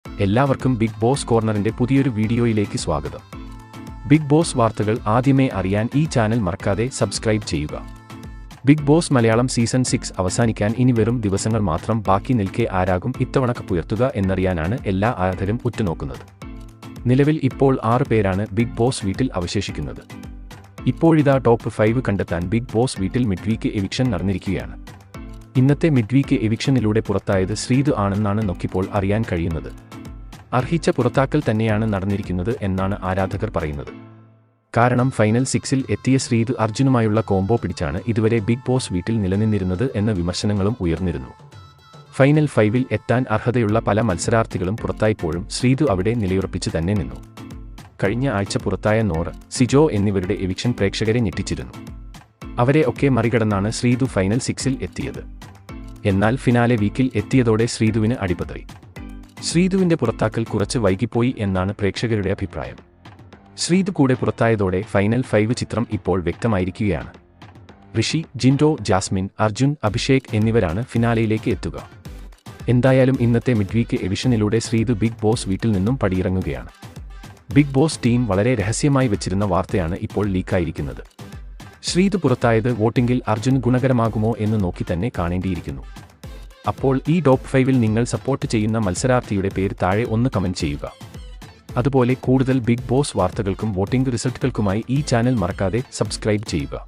എല്ലാവർക്കും big boss കോർണറിന്റെ പുതിയൊരു വീഡിയോയിലേക്ക് സ്വാഗതം. ബിഗ് ബോസ് വാർത്തകൾ ആദ്യമേ അറിയാൻ ഈ ചാനൽ മറക്കാതെ സബ്സ്ക്രൈബ് ചെയ്യുക. ബിഗ് ബോസ് മലയാളം സീസൺ 6 അവസാനിക്കാൻ ഇനി വെറും ദിവസങ്ങൾ മാത്രം ബാക്കി നിൽക്കെ ആരാകും ഇത്തവണ കപ്പുയർത്തുക എന്നറിയാനാണ് എല്ലാ ആരാധകരും ഉറ്റുനോക്കുന്നത്. നിലവിൽ ഇപ്പോൾ 6 പേരാണ് ബിഗ് ബോസ് വീട്ടിൽ അവശേഷിക്കുന്നത്. ഇപ്പോഴിതാ ടോപ്പ് 5 കണ്ടെത്താൻ ബിഗ് ബോസ് വീട്ടിൽ മിഡ് വീക്ക് എവിക്ഷൻ നടന്നിരിക്കുകയാണ്. ഇന്നത്തെ മിഡ് വീക്ക് എവിക്ഷനിലൂടെ പുറത്തായത് ശ്രീതു ആണെന്നാണ് നോക്കിപ്പോൾ അറിയാൻ കഴിയുന്നത്. അർഹിച്ച പുറത്താക്കൽ തന്നെയാണ് നടന്നിരിക്കുന്നത് എന്നാണ് ആരാധകർ പറയുന്നത്. കാരണം ഫൈനൽ 6-ൽ എത്തിയ ശ്രീതു അർജുനുമായുള്ള കോംബോ പിടിച്ചാണ് ഇതുവരെ ബിഗ് ബോസ് വീട്ടിൽ നിലനിന്നിരുന്നത് എന്ന വിമർശനങ്ങളും ഉയർന്നിരുന്നു. ഫൈനൽ 5-ൽ എത്താൻ അർഹതയുള്ള പല മത്സരാർത്ഥികളും പുറത്തായപ്പോഴും ശ്രീതു അവിടെ നിലയുറപ്പിച്ച് തന്നെ നിന്നു. കഴിഞ്ഞ ആഴ്ച പുറത്തായ നോറ, സിജോ എന്നിവരുടെ എവിക്ഷൻ പ്രേക്ഷകരെ ഞെട്ടിച്ചിരുന്നു. അവരെ ഒക്കെ മറികടന്നാണ് ശ്രീതു ഫൈനൽ 6-ൽ എത്തിയത്. എന്നാൽ ഫിനാലെ വീക്കിൽ എത്തിയതോടെ ശ്രീതുവിന് അടിപതറി. ശ്രീതുവിന്റെ പുറത്താക്കൽ കുറച്ച് വൈകിപ്പോയി എന്നാണ് പ്രേക്ഷകരുടെ അഭിപ്രായം. ശ്രീതു കൂടെ പുറത്തായതോടെ ഫൈനൽ 5 ചിത്രം ഇപ്പോൾ വ്യക്തമായിരിക്കുകയാണ്. ഋഷി, ജിൻഡോ, ജാസ്മിൻ, അർജുൻ, അഭിഷേക് എന്നിവരാണ് ഫിനാലയിലേക്ക് എത്തുക. എന്തായാലും ഇന്നത്തെ മിഡ് വീക്ക് എവിഷനിലൂടെ ശ്രീതു ബിഗ് ബോസ് വീട്ടിൽ നിന്നും പടിയിറങ്ങുകയാണ്. ബിഗ് ബോസ് ടീം വളരെ രഹസ്യമായി വെച്ചിരുന്ന വാർത്തയാണ് ഇപ്പോൾ ലീക്കായിരിക്കുന്നത്. ശ്രീതു പുറത്തായത് വോട്ടിംഗിൽ അർജുൻ ഗുണകരമാകുമോ എന്ന് നോക്കി തന്നെ കാണേണ്ടിയിരിക്കുന്നു. അപ്പോൾ ഈ ടോപ്പ് 5-ൽ നിങ്ങൾ സപ്പോർട്ട് ചെയ്യുന്ന മത്സരാർത്ഥിയുടെ പേര് താഴെ ഒന്ന് കമന്റ് ചെയ്യുക. അതുപോലെ കൂടുതൽ ബിഗ് ബോസ് വാർത്തകൾക്കും വോട്ടിംഗ് റിസൾട്ടുകൾക്കുമായി ഈ ചാനൽ മറക്കാതെ സബ്സ്ക്രൈബ് ചെയ്യുക.